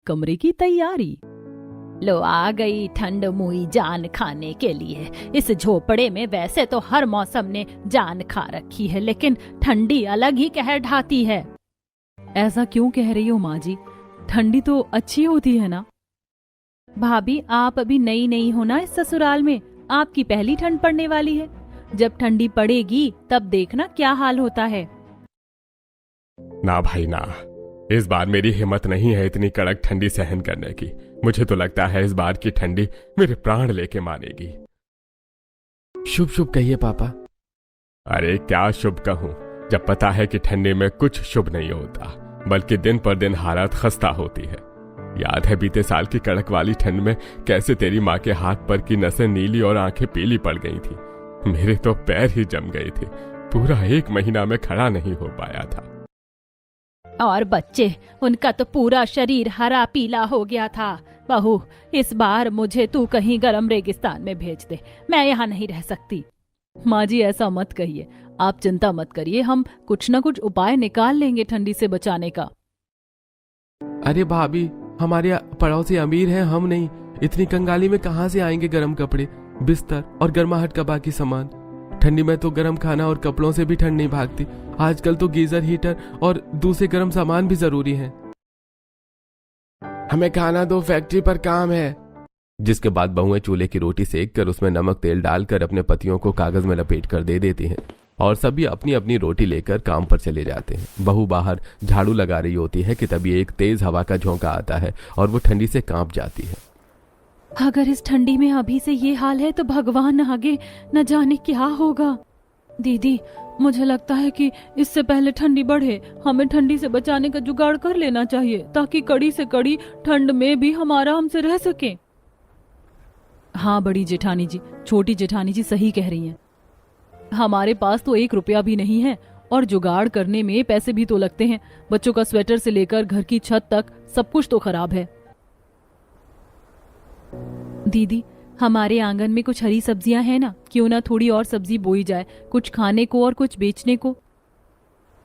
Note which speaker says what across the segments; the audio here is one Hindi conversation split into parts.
Speaker 1: कमरे की तैयारी। लो आ गई ठंड मुई जान खाने के लिए। इस झोपड़े में वैसे तो हर मौसम ने जान खा रखी है, लेकिन ठंडी अलग ही कहर ढाती है। ऐसा क्यों कह रही हो माँ जी? ठंडी तो अच्छी होती है ना। भाभी, आप अभी नई नई हो ना इस ससुराल में, आपकी पहली ठंड पड़ने वाली है। जब ठंडी पड़ेगी तब देखना क्या हाल होता है।
Speaker 2: ना भाई ना, इस बार मेरी हिम्मत नहीं है इतनी कड़क ठंडी सहन करने की। मुझे तो लगता है इस बार की ठंडी मेरे प्राण लेके मानेगी।
Speaker 3: शुभ शुभ कहिए पापा।
Speaker 2: अरे क्या शुभ कहूं, जब पता है कि ठंडी में कुछ शुभ नहीं होता, बल्कि दिन पर दिन हालत खस्ता होती है। याद है बीते साल की कड़क वाली ठंड में कैसे तेरी माँ के हाथ पर की नसें नीली और आंखें पीली पड़ गई थी। मेरे तो पैर ही जम गए थे, पूरा 1 महीना में खड़ा नहीं हो पाया था।
Speaker 1: और बच्चे, उनका तो पूरा शरीर हरा पीला हो गया था। बहू, इस बार मुझे तू कहीं गर्म रेगिस्तान में भेज दे, मैं यहाँ नहीं रह सकती। माँ जी ऐसा मत कहिए, आप चिंता मत करिए, हम कुछ न कुछ उपाय निकाल लेंगे ठंडी से बचाने का।
Speaker 3: अरे भाभी, हमारे पड़ोसी अमीर हैं, हम नहीं। इतनी कंगाली में कहाँ से आएंगे गर्म कपड़े, बिस्तर और गर्माहट का बाकी सामान। ठंडी में तो गर्म खाना और कपड़ों से भी ठंड नहीं भागती। आजकल तो गीजर, हीटर और दूसरे गर्म सामान भी जरूरी हैं। हमें खाना दो, फैक्ट्री पर काम है। जिसके बाद बहुएं चूल्हे की रोटी सेक कर उसमें नमक तेल डालकर अपने पतियों को कागज में लपेट कर दे देती हैं और सभी अपनी अपनी रोटी लेकर काम पर चले जाते हैं। बहू बाहर झाड़ू लगा रही होती है कि तभी एक तेज हवा का झोंका आता है और वो ठंडी से कांप जाती है।
Speaker 1: अगर इस ठंडी में अभी से ये हाल है तो भगवान आगे न जाने क्या होगा। दीदी, मुझे लगता है कि इससे पहले ठंडी बढ़े हमें ठंडी से बचाने का जुगाड़ कर लेना चाहिए, ताकि कड़ी से कड़ी ठंड में भी हम आराम से रह सकें। हाँ बड़ी जेठानी जी, छोटी जेठानी जी सही कह रही हैं। हमारे पास तो 1 रुपया भी नहीं है और जुगाड़ करने में पैसे भी तो लगते हैं। बच्चों का स्वेटर से लेकर घर की छत तक सब कुछ तो खराब है। दीदी, हमारे आंगन में कुछ हरी सब्जियां हैं ना, क्यों ना थोड़ी और सब्जी बोई जाए, कुछ खाने को और कुछ बेचने को।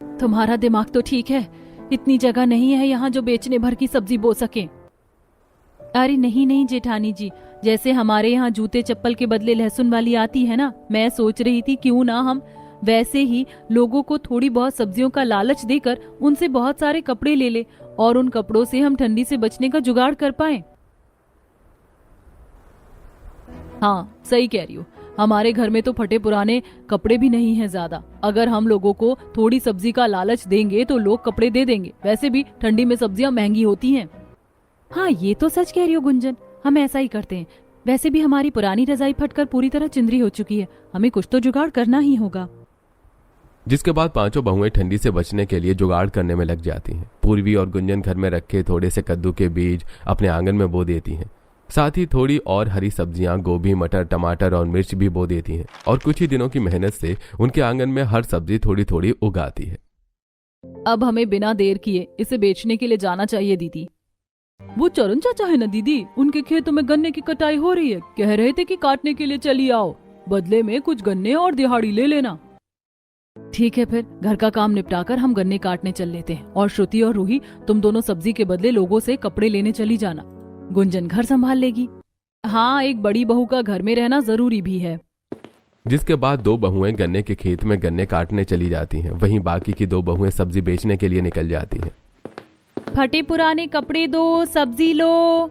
Speaker 1: तुम्हारा दिमाग तो ठीक है, इतनी जगह नहीं है यहाँ जो बेचने भर की सब्जी बो सके। अरे नहीं नहीं जेठानी जी, जैसे हमारे यहाँ जूते चप्पल के बदले लहसुन वाली आती है ना, मैं सोच रही थी क्यों ना हम वैसे ही लोगों को थोड़ी बहुत सब्जियों का लालच देकर उनसे बहुत सारे कपड़े ले ले और उन कपड़ों से हम ठंडी से बचने का जुगाड़ कर पाए। हाँ सही कह रही हो, हमारे घर में तो फटे पुराने कपड़े भी नहीं है ज्यादा। अगर हम लोगों को थोड़ी सब्जी का लालच देंगे तो लोग कपड़े दे देंगे। वैसे भी ठंडी में सब्जियां महंगी होती हैं। हाँ ये तो सच कह रही हो गुंजन, हम ऐसा ही करते हैं। वैसे भी हमारी पुरानी रजाई फटकर पूरी तरह चिंदरी हो चुकी है, हमें कुछ तो जुगाड़ करना ही होगा।
Speaker 3: जिसके बाद पांचों बहुएं ठंडी से बचने के लिए जुगाड़ करने में लग जाती हैं। पूर्वी और गुंजन घर में रखे थोड़े से कद्दू के बीज अपने आंगन में बो देती हैं। साथ ही थोड़ी और हरी सब्जियां, गोभी, मटर, टमाटर और मिर्च भी बो देती हैं और कुछ ही दिनों की मेहनत से उनके आंगन में हर सब्जी थोड़ी थोड़ी उगाती है।
Speaker 1: अब हमें बिना देर किए इसे बेचने के लिए जाना चाहिए दीदी। वो चरण चाचा है ना दीदी, उनके खेतों में गन्ने की कटाई हो रही है, कह रहे थे कि काटने के लिए चली आओ, बदले में कुछ गन्ने और दिहाड़ी ले लेना। ठीक है, फिर घर का काम निपटाकर हम गन्ने काटने चल लेते हैं और श्रुति और रूही तुम दोनों सब्जी के बदले लोगों से कपड़े लेने चली जाना। गुंजन घर संभाल लेगी। हाँ, एक बड़ी बहू का घर में रहना जरूरी भी है।
Speaker 3: जिसके बाद 2 बहुएं गन्ने के खेत में गन्ने काटने चली जाती हैं। वहीं बाकी की 2 बहुएं सब्जी बेचने के लिए निकल जाती हैं।
Speaker 1: फटे पुराने कपड़े दो, सब्जी लो।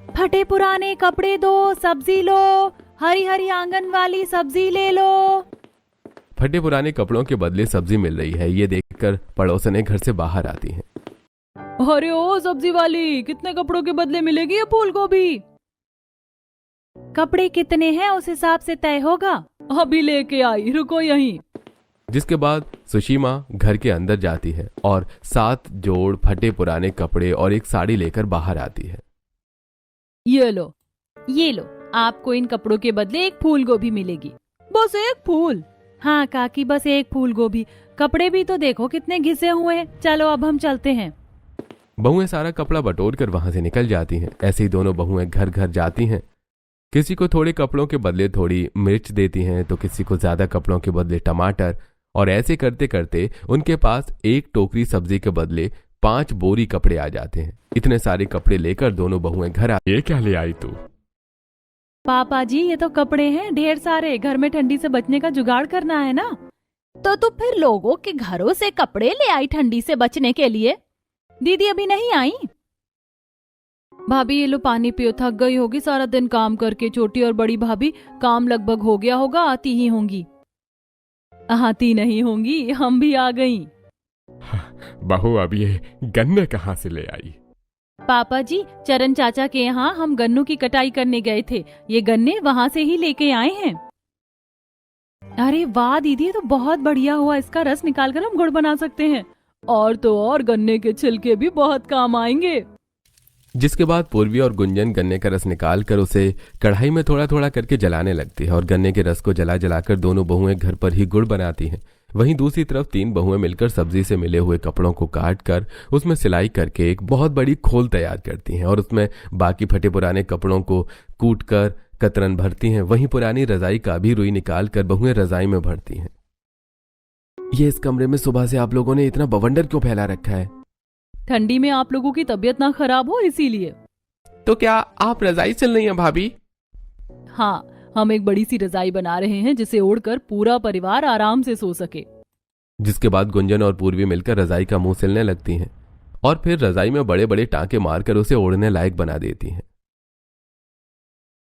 Speaker 1: फटे पुराने कपड़े दो, सब्जी लो। हरी हरी आंगन वाली सब्जी ले लो।
Speaker 3: फटे पुराने कपड़ों के बदले सब्जी मिल रही है, ये देखकर पड़ोसने घर से बाहर आती हैं।
Speaker 1: अरे ओ सब्जी वाली, कितने कपड़ों के बदले मिलेगी ये फूल गोभी? कपड़े कितने हैं उस हिसाब से तय होगा। अभी लेके आई, रुको यहीं।
Speaker 3: जिसके बाद सुशीमा घर के अंदर जाती है और 7 जोड़ फटे पुराने कपड़े और एक साड़ी लेकर बाहर आती है।
Speaker 1: ये लो, ये लो, आपको इन कपड़ों के बदले एक फूल गोभी मिलेगी। बस एक फूल? हाँ काकी, बस एक फूल गोभी। कपड़े भी तो देखो कितने घिसे हुए हैं। चलो अब हम चलते हैं।
Speaker 3: बहुएं सारा कपड़ा बटोर कर वहां से निकल जाती हैं। ऐसे ही दोनों बहुएं घर घर जाती हैं। किसी को थोड़े कपड़ों के बदले थोड़ी मिर्च देती हैं तो किसी को ज्यादा कपड़ों के बदले टमाटर, और ऐसे करते करते उनके पास एक टोकरी सब्जी के बदले 5 बोरी कपड़े आ जाते हैं। इतने सारे कपड़े लेकर दोनों बहुएं घर आ।
Speaker 2: ये क्या ले आई तू?
Speaker 1: पापा जी ये तो कपड़े हैं ढेर सारे, घर में ठंडी से बचने का जुगाड़ करना है ना। तो तू फिर लोगों के घरों से कपड़े ले आई ठंडी से बचने के लिए? दीदी अभी नहीं आई? भाभी ये लो पानी पियो, थक गई होगी सारा दिन काम करके। छोटी और बड़ी भाभी काम लगभग हो गया होगा, आती ही होंगी। आती नहीं होंगी, हम भी आ गई।
Speaker 2: बहू अब ये गन्ने कहाँ से ले आई?
Speaker 1: पापा जी चरण चाचा के यहाँ हम गन्नों की कटाई करने गए थे, ये गन्ने वहाँ से ही लेके आए हैं। अरे वाह दीदी, ये तो बहुत बढ़िया हुआ, इसका रस निकालकर हम गुड़ बना सकते हैं। और तो और गन्ने के छिलके भी बहुत काम आएंगे।
Speaker 3: जिसके बाद पूर्वी और गुंजन गन्ने का रस निकाल कर उसे कढ़ाई में थोड़ा थोड़ा करके जलाने लगती है और गन्ने के रस को जला जलाकर दोनों बहुएं घर पर ही गुड़ बनाती हैं। वहीं दूसरी तरफ 3 बहुएं मिलकर सब्जी से मिले हुए कपड़ों को काट कर उसमें सिलाई करके एक बहुत बड़ी खोल तैयार करती हैं और उसमें बाकी फटे पुराने कपड़ों को कूट कर कतरन भरती हैं। वहीं पुरानी रजाई का भी रुई निकाल कर बहुएं रजाई में भरती हैं। ये इस कमरे में सुबह से आप लोगों ने इतना बवंडर क्यों फैला रखा है?
Speaker 1: ठंडी में आप लोगों की तबीयत ना खराब हो इसीलिए।
Speaker 3: तो क्या आप रजाई चल रही हैं भाभी?
Speaker 1: हाँ, हम एक बड़ी सी रजाई बना रहे हैं जिसे ओढ़कर पूरा परिवार आराम से सो सके।
Speaker 3: जिसके बाद गुंजन और पूर्वी मिलकर रजाई का मुंह सिलने लगती हैं और फिर रजाई में बड़े बड़े टांके मारकर उसे ओढ़ने लायक बना देती हैं।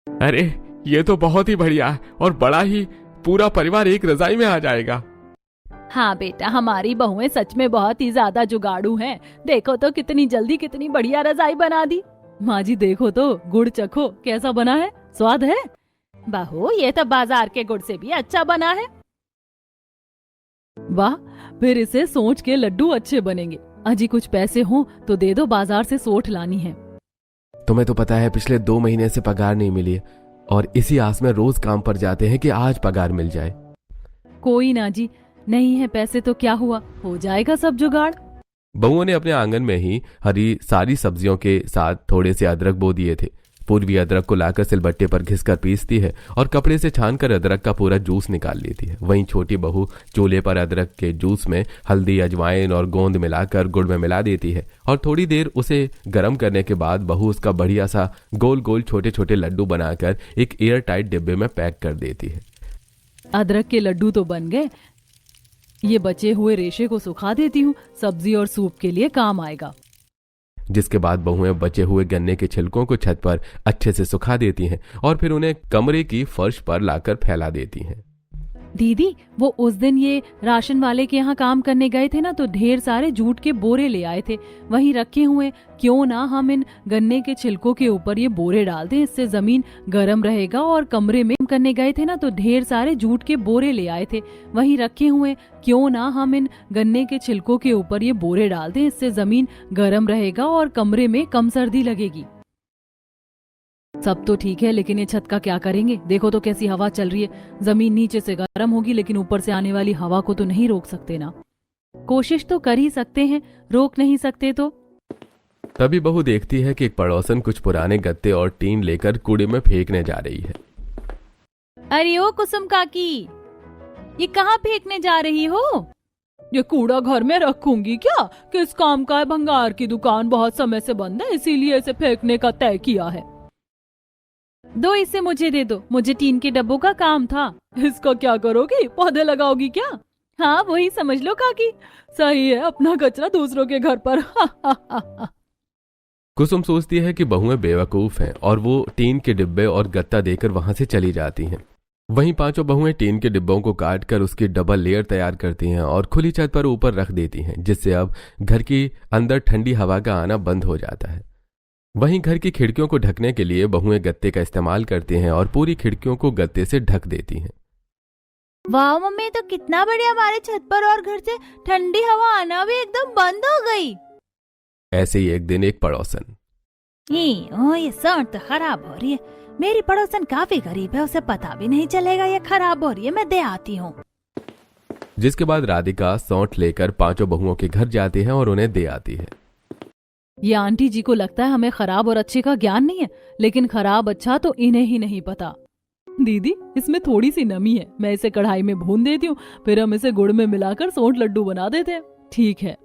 Speaker 2: अरे ये तो बहुत ही बढ़िया है और बड़ा ही पूरा परिवार एक रजाई में आ जाएगा।
Speaker 1: हाँ बेटा, हमारी बहुएं सच में बहुत ही ज्यादा जुगाड़ू हैं। देखो तो कितनी जल्दी कितनी बढ़िया रजाई बना दी। माँ जी देखो तो, गुड़ चखो कैसा बना है, स्वाद है? बहू ये तो बाजार के गुड़ से भी अच्छा बना है। वाह, फिर इसे सोच के लड्डू अच्छे बनेंगे। अजी कुछ पैसे हो तो दे दो, बाजार से सोठ लानी है।
Speaker 3: तुम्हें तो पता है पिछले 2 महीने से पगार नहीं मिली है और इसी आस में रोज काम पर जाते हैं कि आज पगार मिल जाए।
Speaker 1: कोई ना जी, नहीं है पैसे तो क्या हुआ, हो जाएगा सब जुगाड़।
Speaker 3: बहुओं ने अपने आंगन में ही हरी सारी सब्जियों के साथ थोड़े से अदरक बो दिए थे। पूर्वी अदरक को लाकर सिलबट्टे पर घिसकर पीसती है और कपड़े से छानकर अदरक का पूरा जूस निकाल लेती है। वहीं छोटी बहू चूल्हे पर अदरक के जूस में हल्दी, अजवाइन और गोंद मिलाकर गुड़ में मिला देती है और थोड़ी देर उसे गर्म करने के बाद बहू उसका बढ़िया सा गोल गोल छोटे छोटे लड्डू बनाकर एक एयर टाइट डिब्बे में पैक कर देती है।
Speaker 1: अदरक के लड्डू तो बन गए, ये बचे हुए रेशे को सुखा देती हूँ, सब्जी और सूप के लिए काम आएगा।
Speaker 3: जिसके बाद बहुएं बचे हुए गन्ने के छिलकों को छत पर अच्छे से सुखा देती हैं और फिर उन्हें कमरे की फर्श पर लाकर फैला देती हैं।
Speaker 1: दीदी वो उस दिन ये राशन वाले के यहाँ काम करने गए थे ना, तो ढेर सारे जूट के बोरे ले आए थे, वहीं रखे हुए। क्यों ना हम इन गन्ने के छिलकों के ऊपर ये बोरे डाल दें, इससे जमीन गर्म रहेगा। और कमरे में करने गए थे ना, तो ढेर सारे जूट के बोरे ले आए थे, वहीं रखे हुए। क्यों ना हम इन गन्ने के छिलकों के ऊपर ये बोरे डाल दें, इससे जमीन गर्म रहेगा और कमरे में कम सर्दी लगेगी। सब तो ठीक है, लेकिन ये छत का क्या करेंगे? देखो तो कैसी हवा चल रही है। जमीन नीचे से गर्म होगी, लेकिन ऊपर से आने वाली हवा को तो नहीं रोक सकते ना। कोशिश तो कर ही सकते हैं, रोक नहीं सकते तो।
Speaker 3: तभी बहू देखती है कि एक पड़ोसन कुछ पुराने गत्ते और टीन लेकर कूड़े में फेंकने जा रही है।
Speaker 1: अरे ओ कुसुम काकी, ये कहाँ फेंकने जा रही हो? ये कूड़ा घर में रखूंगी क्या? किस काम का है? भंगार की दुकान बहुत समय से बंद है, इसीलिए इसे फेंकने का तय किया है। दो इसे मुझे दे दो, मुझे टीन के डब्बों का काम था। इसका क्या करोगी? पौधे लगाओगी क्या? हाँ वही समझ लो काकी, सही है, अपना कचरा दूसरों के घर पर।
Speaker 3: कुसुम सोचती है कि बहुएं बेवकूफ हैं और वो टीन के डिब्बे और गत्ता देकर वहां से चली जाती हैं। वहीं 5 बहुएं टीन के डिब्बों को काट कर उसकी डबल लेयर तैयार करती हैं और खुली छत पर ऊपर रख देती हैं, जिससे अब घर की अंदर ठंडी हवा का आना बंद हो जाता है। वहीं घर की खिड़कियों को ढकने के लिए बहुएं गत्ते का इस्तेमाल करती हैं और पूरी खिड़कियों को गत्ते से ढक देती हैं।
Speaker 1: वाह मम्मी, तो कितना बढ़िया, हमारे छत पर और घर से ठंडी हवा आना भी एकदम बंद हो गई।
Speaker 3: ऐसे ही एक दिन एक पड़ोसन,
Speaker 1: ये सौंठ तो खराब हो रही है। मेरी पड़ोसन काफी गरीब है, उसे पता भी नहीं चलेगा ये खराब हो रही है, मैं दे आती हूँ।
Speaker 3: जिसके बाद राधिका सौंठ लेकर 5 बहुओं के घर जाती है और उन्हें दे आती है।
Speaker 1: ये आंटी जी को लगता है हमें खराब और अच्छे का ज्ञान नहीं है, लेकिन खराब अच्छा तो इन्हें ही नहीं पता। दीदी इसमें थोड़ी सी नमी है, मैं इसे कढ़ाई में भून देती हूँ, फिर हम इसे गुड़ में मिलाकर सौंठ लड्डू बना देते हैं। ठीक है।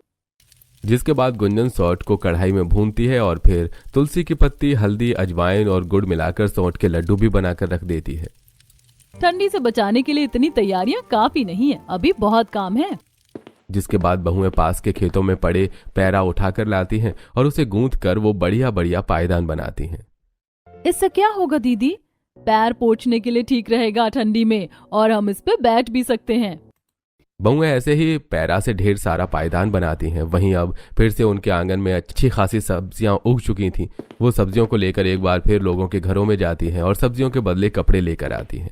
Speaker 3: जिसके बाद गुंजन सौंठ को कढ़ाई में भूनती है और फिर तुलसी की पत्ती, हल्दी, अजवाइन और गुड़ मिलाकर सौंठ के लड्डू भी बनाकर रख देती है।
Speaker 1: ठंडी से बचाने के लिए इतनी तैयारियां काफी नहीं है, अभी बहुत काम है।
Speaker 3: जिसके बाद बहुएं पास के खेतों में पड़े पैरा उठाकर लाती हैं और उसे गूंथ कर वो बढ़िया बढ़िया पायदान बनाती हैं।
Speaker 1: इससे क्या होगा दीदी? पैर पोंछने के लिए ठीक रहेगा ठंडी में, और हम इस पे बैठ भी सकते हैं।
Speaker 3: बहुएं ऐसे ही पैरा से ढेर सारा पायदान बनाती हैं। वहीं अब फिर से उनके आंगन में अच्छी खासी सब्जियां उग चुकी थीं। वो सब्जियों को लेकर एक बार फिर लोगों के घरों में जाती हैं और सब्जियों के बदले कपड़े लेकर आती हैं।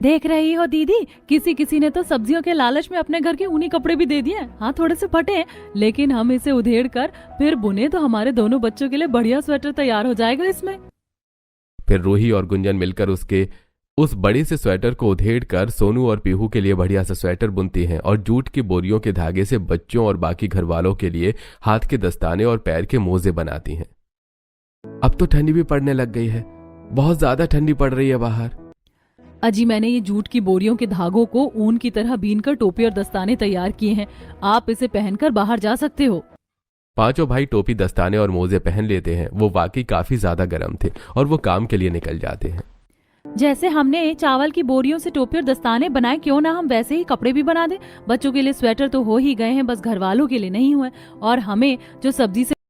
Speaker 1: देख रही हो दीदी, किसी किसी ने तो सब्जियों के लालच में अपने घर के ऊनी कपड़े भी दे दिए। हाँ, थोड़े से फटे हैं, लेकिन हम इसे उधेड़ कर फिर बुने तो हमारे दोनों बच्चों के लिए बढ़िया स्वेटर तैयार हो जाएगा इसमें।
Speaker 3: फिर रूही और गुंजन मिलकर उस बड़ी से स्वेटर को उधेड़ कर सोनू और पीहू के लिए बढ़िया सा स्वेटर बुनती हैं और जूट की बोरियों के धागे से बच्चों और बाकी घर वालों के लिए हाथ के दस्ताने और पैर के मोजे बनाती हैं। अब तो ठंडी भी पड़ने लग गई है, बहुत ज्यादा ठंडी पड़ रही है बाहर।
Speaker 1: अजी, मैंने ये जूट की बोरियों के धागों को ऊन की तरह बीनकर टोपी और दस्ताने तैयार किए हैं। आप इसे पहनकर बाहर जा सकते हो।
Speaker 3: पांचों भाई टोपी, दस्ताने और मोजे पहन लेते हैं। वो वाकई काफी ज्यादा गर्म थे और वो काम के लिए निकल जाते हैं।
Speaker 1: जैसे हमने चावल की बोरियों से टोपी और दस्ताने बनाए, क्यों ना हम वैसे ही कपड़े भी बना दें। बच्चों के लिए स्वेटर तो हो ही गए हैं, बस घर वालों के लिए नहीं हुए। और हमें जो सब्जी से